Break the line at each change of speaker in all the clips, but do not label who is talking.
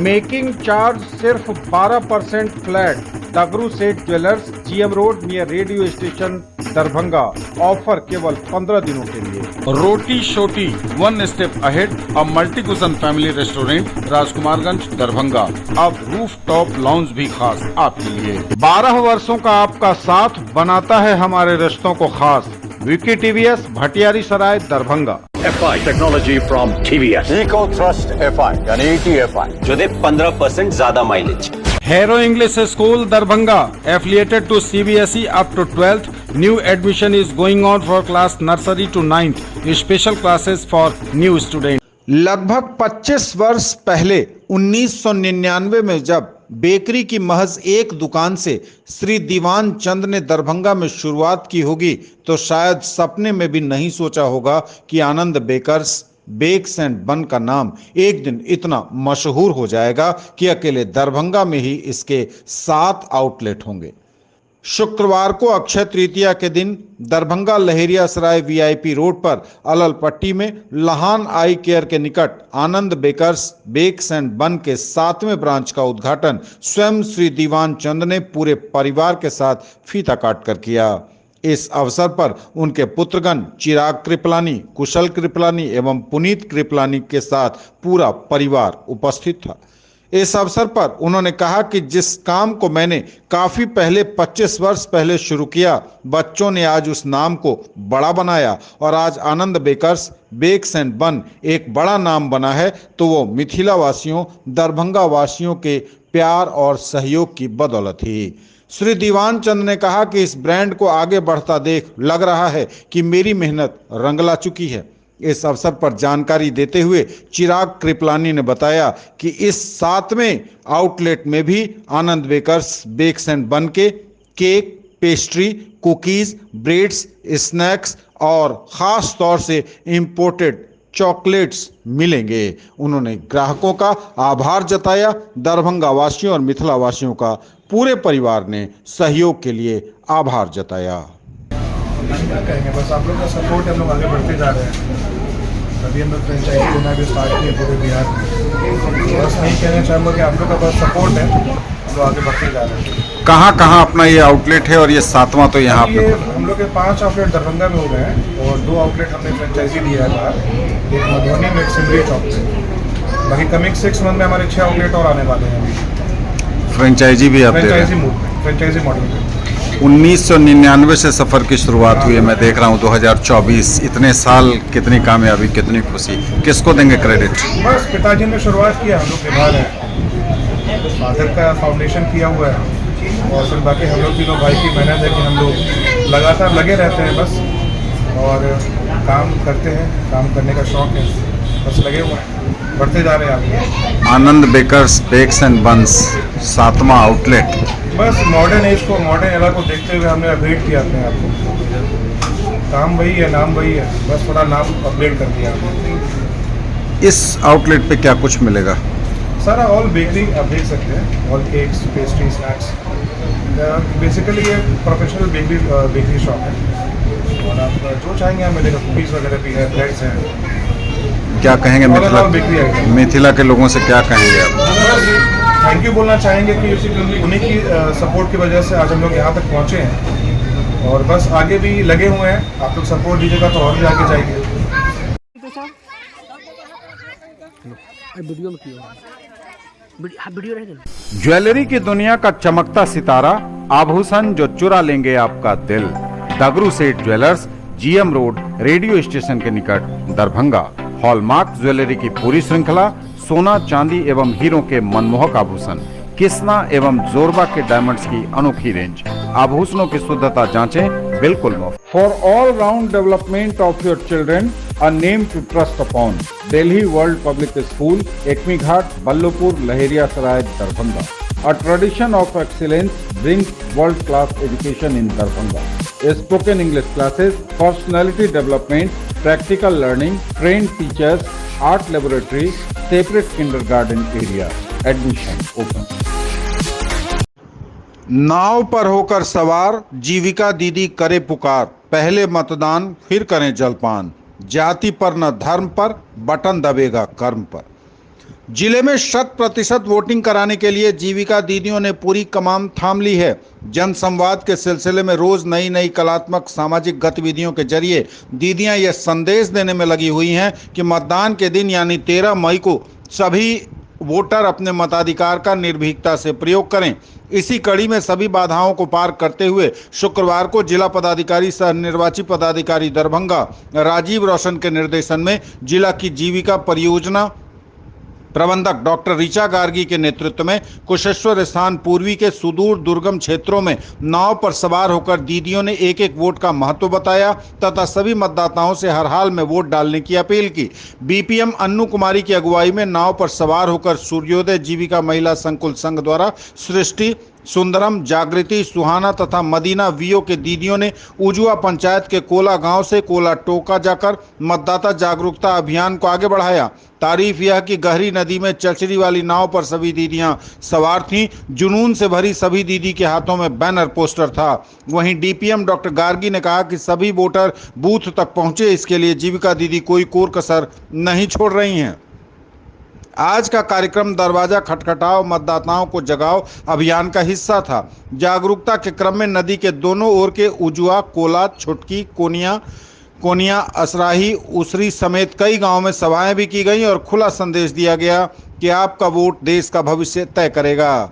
Making charge सिर्फ 12% flat. दगरू सेठ jewellers, GM road near radio station, Darbhanga. Offer केवल 15 दिनों के लिए।
रोटी शोटी, one step ahead, a multi cushion family restaurant, Rajkumarganj, Darbhanga. अब रूफ टॉप लाउंज भी खास आपके लिए।
12 वर्षों का आपका साथ बनाता है हमारे रिश्तों को खास। Vicky TVS, Bhatiyari Sarai, Darbhanga.
FI technology from TVS, eco thrust FI यानी ETFI जो दे 15% ज्यादा mileage.
Hero English School, Darbhanga, affiliated to CBSE up to 12th. New admission is going on for class nursery to 9th. Special classes for new students. लगभग 25 वर्ष पहले 1999 में जब bakery की महज एक दुकान से श्री दीवान चंद ने दरभंगा में शुरुआत की होगी तो शायद सपने में भी नहीं सोचा होगा कि आनंद बेकर्स, बेक्स एंड बन का नाम एक दिन इतना मशहूर हो जाएगा कि अकेले दरभंगा में ही इसके 7 आउटलेट होंगे। शुक्रवार को अक्षय तृतीया के दिन दरभंगा लहेरिया सराय VIP रोड पर अलल पट्टी में लहान आई केयर के निकट आनंद बेकर्स, बेक्स एंड बन के 7वें ब्रांच का उद्घाटन स्वयं श्री दीवान चंद ने पूरे परिवार के साथ फीता काट कर किया। इस अवसर पर उनके पुत्रगण चिराग कृपलानी, कुशल कृपलानी एवं पुनीत कृपलानी के साथ पूरा परिवार उपस्थित था। इस अवसर पर उन्होंने कहा कि जिस काम को मैंने काफी पहले 25 वर्ष पहले शुरू किया, बच्चों ने आज उस नाम को बड़ा बनाया और आज आनंद बेकर्स, बेक्स एंड बन एक बड़ा नाम बना है तो वो मिथिला वासियों, दरभंगा वासियों के प्यार और सहयोग की बदौलत ही। श्री दीवान चंद ने कहा कि इस ब्रांड को आगे बढ़ता देख लग रहा है कि मेरी मेहनत रंग ला चुकी है। इस अवसर पर जानकारी देते हुए चिराग कृपलानी ने बताया कि इस 7वें आउटलेट में भी आनंद बेकर्स, बेक्स एंड बन के cake, pastry, cookies, breads, snacks और खास तौर से इंपोर्टेड चॉकलेट्स मिलेंगे। उन्होंने ग्राहकों का आभार जताया। दरभंगा वासियों और मिथिला वासियों का पूरे परिवार ने सहयोग के लिए आभार जताया।
क्या कहेंगे, बस आप लोग का सपोर्ट हम लोग आगे बढ़ते जा रहे हैं। अभी हम लोग फ्रेंचाइजी देना भी स्टार्ट किए पूरे बिहार में। बस नहीं कहना चाहूँगा कि आप लोग का बस सपोर्ट है, हम लोग आगे बढ़ते जा रहे हैं।
कहाँ अपना ये आउटलेट है और ये 7वां तो यहाँ पे
हम लोग के 5 आउटलेट दरभंगा में हो गए हैं और 2 आउटलेट हमने फ्रेंचाइजी दिया है बाहर, एक मधुबनी में, एक सिमरी चौक पे। बाकी कमिंग 6 मंथ में हमारे 6 आउटलेट और आने वाले हैं।
फ्रेंचाइजी भी आप दे रहे हैं?
फ्रेंचाइजी मॉडल में
1999 से सफ़र की शुरुआत हुई है। मैं देख रहा हूँ 2024, इतने साल, कितनी कामयाबी, कितनी खुशी। किसको देंगे क्रेडिट?
बस पिताजी ने शुरुआत किया, हम लोग निभा रहे हैं। फादर का फाउंडेशन किया हुआ है और फिर बाकी हम लोग तीनों भाई की मेहनत है कि हम लोग लगातार लगे रहते हैं बस और काम करते हैं। काम करने का शौक है, बस लगे हुए हैं, बढ़ते जा रहे हैं आगे।
Anand bakers, bakes and buns 7वां आउटलेट।
बस मॉडर्न एज को, मॉडर्न एरा को देखते हुए हमने अपग्रेड किया अपने आप को। काम वही है, नाम वही है, बस थोड़ा नाम अपग्रेड कर दिया हमने।
इस आउटलेट पे क्या कुछ मिलेगा?
सारा ऑल बेकरी आप देख सकते हैं, all cakes, pastry, snacks. Basically ये प्रोफेशनल बेकरी शॉप है और आप जो चाहेंगे यहाँ मिलेगा। कुकीज़ वगैरह भी है, ब्रेड्स हैं।
क्या कहेंगे मिथिला के लोगों से, क्या कहेंगे आप?
थैंक यू बोलना चाहेंगे कि उन्हीं की सपोर्ट की वजह से आज हम लोग यहाँ तक पहुँचे हैं और बस आगे भी लगे हुए हैं। आप लोग सपोर्ट दीजिएगा तो और भी आगे जाएंगे।
ज्वेलरी की दुनिया का चमकता सितारा, आभूषण जो चुरा लेंगे आपका दिल। दगरू सेठ jewellers, GM road, radio station के निकट, दरभंगा। हॉलमार्क ज्वेलरी की पूरी श्रृंखला, सोना, चांदी एवं हीरों के मनमोहक आभूषण, किस्ना एवं जोरबा के डायमंड्स की अनोखी रेंज। आभूषणों की शुद्धता जांचें, बिल्कुल मुफ्त। For all round development of your children, a name to trust upon. Delhi world public school, Ekmi Ghat, Ballabhpur, Laheriya Sarai, Darbhanga. A tradition of excellence brings world-class education in Darbhanga. Spoken English classes, personality development, practical learning, trained teachers, art laboratories, separate kindergarten area. Admission open. नाव पर होकर सवार जीविका दीदी करे पुकार, पहले मतदान फिर करें जलपान, जाति पर न धर्म पर, बटन दबेगा कर्म पर। जिले में 100% वोटिंग कराने के लिए जीविका दीदियों ने पूरी कमान थाम ली है। जनसंवाद के सिलसिले में रोज नई नई कलात्मक सामाजिक गतिविधियों के जरिए दीदियां यह संदेश देने में लगी हुई हैं कि मतदान के दिन यानी 13 मई को सभी वोटर अपने मताधिकार का निर्भीकता से प्रयोग करें। इसी कड़ी में सभी बाधाओं को पार करते हुए शुक्रवार को जिला पदाधिकारी सह निर्वाची पदाधिकारी दरभंगा राजीव रोशन के निर्देशन में जिला की जीविका परियोजना प्रबंधक डॉक्टर ऋचा गार्गी के नेतृत्व में कुशेश्वर स्थान पूर्वी के सुदूर दुर्गम क्षेत्रों में नाव पर सवार होकर दीदियों ने एक एक वोट का महत्व बताया तथा सभी मतदाताओं से हर हाल में वोट डालने की अपील की। बीपीएम अन्नू कुमारी की अगुवाई में नाव पर सवार होकर सूर्योदय जीविका महिला संकुल संघ द्वारा सृष्टि, सुंदरम, जागृति, सुहाना तथा मदीना वीओ के दीदियों ने उजुआ पंचायत के कोला गांव से कोला टोका जाकर मतदाता जागरूकता अभियान को आगे बढ़ाया। तारीफ यह कि गहरी नदी में चचरी वाली नाव पर सभी दीदियां सवार थीं। जुनून से भरी सभी दीदी के हाथों में बैनर पोस्टर था। वहीं डीपीएम डॉक्टर गार्गी ने कहा कि सभी वोटर बूथ तक पहुंचे, इसके लिए जीविका दीदी कोई कोर कसर नहीं छोड़ रही हैं। आज का कार्यक्रम दरवाजा खटखटाओ मतदाताओं को जगाओ अभियान का हिस्सा था। जागरूकता के क्रम में नदी के दोनों ओर के उजुआ, कोला, छुटकी, कोनिया, असराही, उसरी समेत कई गांवों में सभाएं भी की गई और खुला संदेश दिया गया कि आपका वोट देश का भविष्य तय करेगा।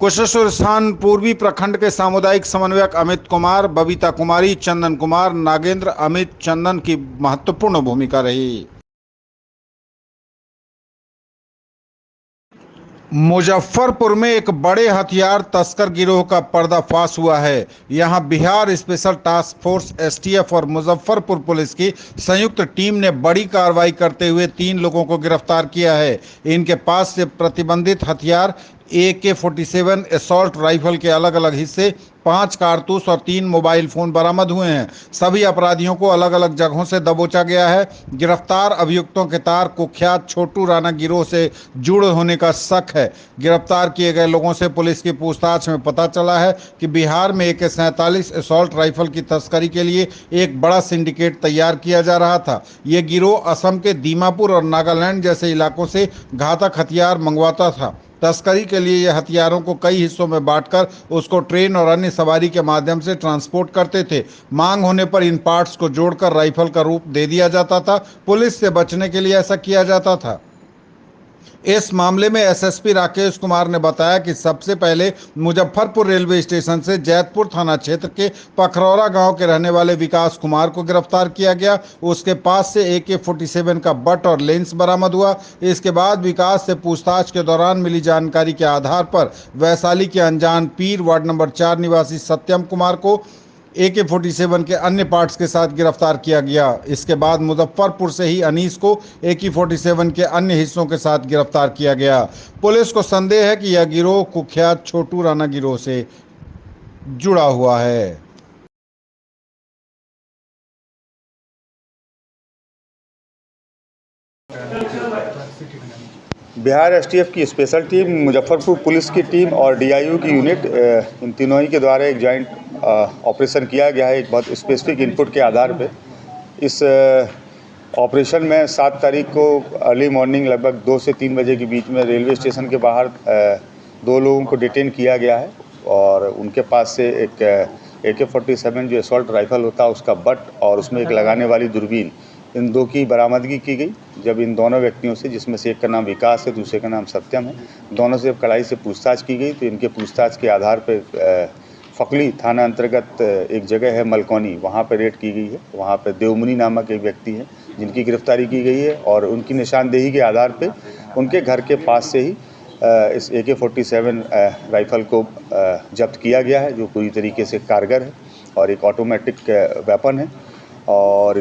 कुशेश्वर स्थान पूर्वी प्रखंड के सामुदायिक समन्वयक अमित कुमार, बबीता कुमारी, चंदन कुमार, नागेंद्र, अमित, चंदन की महत्वपूर्ण भूमिका रही। मुजफ्फरपुर में एक बड़े हथियार तस्कर गिरोह का पर्दाफाश हुआ है। यहां Bihar special task force STF और मुजफ्फरपुर पुलिस की संयुक्त टीम ने बड़ी कार्रवाई करते हुए 3 लोगों को गिरफ्तार किया है। इनके पास से प्रतिबंधित हथियार AK-47 असॉल्ट राइफल के अलग अलग हिस्से, 5 कारतूस और 3 मोबाइल फोन बरामद हुए हैं। सभी अपराधियों को अलग अलग जगहों से दबोचा गया है। गिरफ्तार अभियुक्तों के तार कुख्यात छोटू राणा गिरोह से जुड़े होने का शक है। गिरफ्तार किए गए लोगों से पुलिस की पूछताछ में पता चला है कि बिहार में AK-47 असॉल्ट राइफल की तस्करी के लिए एक बड़ा सिंडिकेट तैयार किया जा रहा था। ये गिरोह असम के दीमापुर और नागालैंड जैसे इलाकों से घातक हथियार मंगवाता था। तस्करी के लिए यह हथियारों को कई हिस्सों में बांटकर उसको ट्रेन और अन्य सवारी के माध्यम से ट्रांसपोर्ट करते थे। मांग होने पर इन पार्ट्स को जोड़कर राइफल का रूप दे दिया जाता था। पुलिस से बचने के लिए ऐसा किया जाता था। इस मामले में एसएसपी राकेश कुमार ने बताया कि सबसे पहले मुजफ्फरपुर रेलवे स्टेशन से जैतपुर थाना क्षेत्र के पखरौरा गांव के रहने वाले विकास कुमार को गिरफ्तार किया गया। उसके पास से AK-47 का बट और लेंस बरामद हुआ। इसके बाद विकास से पूछताछ के दौरान मिली जानकारी के आधार पर वैशाली के अनजान पीर वार्ड नंबर 4 निवासी सत्यम कुमार को AK-47 के अन्य पार्ट्स के साथ गिरफ्तार किया गया। इसके बाद मुजफ्फरपुर से ही अनीस को AK-47 के अन्य हिस्सों के साथ गिरफ्तार किया गया। पुलिस को संदेह है कि यह गिरोह कुख्यात छोटू राणा गिरोह से जुड़ा हुआ है।
बिहार एसटीएफ की स्पेशल टीम, मुजफ्फरपुर पुलिस की टीम और डीआईयू की यूनिट, इन तीनों ही के द्वारा एक जॉइंट ऑपरेशन किया गया है एक बहुत स्पेसिफिक इनपुट के आधार पे। इस ऑपरेशन में 7 तारीख को अर्ली मॉर्निंग लगभग 2 से 3 बजे के बीच में रेलवे स्टेशन के बाहर 2 लोगों को डिटेन किया गया है और उनके पास से एक AK-47 जो असॉल्ट राइफल होता है उसका बट और उसमें एक लगाने वाली दूरबीन, इन 2 की बरामदगी की गई। जब इन दोनों व्यक्तियों से, जिसमें से एक का नाम विकास है, दूसरे का नाम सत्यम है, दोनों से जब कड़ाई से पूछताछ की गई तो इनके पूछताछ के आधार पर फकली थाना अंतर्गत एक जगह है मलकोनी, वहाँ पर रेड की गई है। वहाँ पर देवमुनि नामक एक व्यक्ति है जिनकी गिरफ्तारी की गई है और उनकी निशानदेही के आधार पर उनके घर के पास से ही इस AK-47 राइफल को जब्त किया गया है, जो पूरी तरीके से कारगर है और एक ऑटोमेटिक वेपन है। और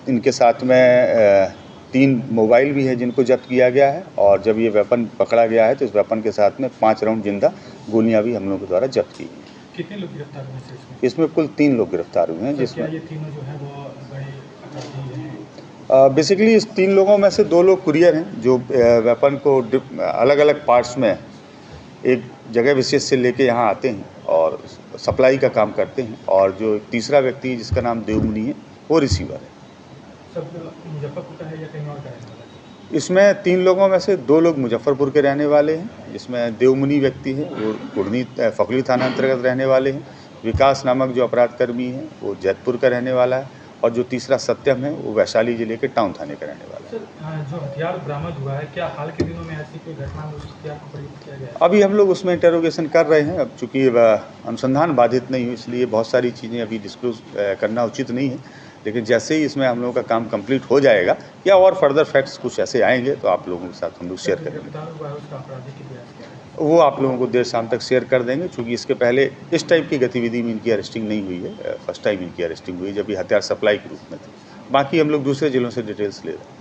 इनके साथ में 3 मोबाइल भी है जिनको जब्त किया गया है और जब ये वेपन पकड़ा गया है तो इस वेपन के साथ में 5 राउंड जिंदा गोलियां भी हम लोगों के द्वारा जब्त की गई।
कितने लोग गिरफ्तार हुए हैं
इसमें कुल 3 लोग गिरफ्तार हुए हैं, जिसमें
ये तीनों जो है वो बड़े
बेसिकली इस 3 लोगों में से 2 लोग कुरियर हैं जो वेपन को अलग अलग पार्ट्स में एक जगह विशेष से लेके यहाँ आते हैं और सप्लाई का काम करते हैं, और जो तीसरा व्यक्ति है जिसका नाम देवमुनि है वो रिसीवर है।
सब मुजफ्फरपुर का है या कहीं और का है?
इसमें 3 लोगों में से 2 लोग मुजफ्फरपुर के रहने वाले हैं, जिसमें देवमुनि व्यक्ति है वो कुढ़नी फकली थाना अंतर्गत रहने वाले हैं। विकास नामक जो अपराधकर्मी है वो जैतपुर का रहने वाला है, और जो तीसरा सत्यम है वो वैशाली जिले के टाउन थाने का रहने वाला है।
सर, जो हथियार बरामद हुआ है, क्या हाल के दिनों में ऐसी कोई घटना में उस हथियार को प्रयुक्त किया गया है?
अभी हम लोग उसमें इंटरोगेशन कर रहे हैं। अब चूँकि अनुसंधान बाधित नहीं हुई, इसलिए बहुत सारी चीज़ें अभी डिस्क्लोज करना उचित नहीं है, लेकिन जैसे ही इसमें हम लोगों का काम कंप्लीट हो जाएगा या और फर्दर फैक्ट्स कुछ ऐसे आएंगे तो आप लोगों के साथ हम लोग शेयर करेंगे।
गिरफ्तार हुआ है उसका आपराधिक इतिहास क्या है?
वो आप लोगों को देर शाम तक शेयर कर देंगे, क्योंकि इसके पहले इस टाइप की गतिविधि में इनकी अरेस्टिंग नहीं हुई है। फर्स्ट टाइम इनकी अरेस्टिंग हुई जब ये हथियार सप्लाई के रूप में थे। बाकी हम लोग दूसरे जिलों से डिटेल्स ले रहे हैं।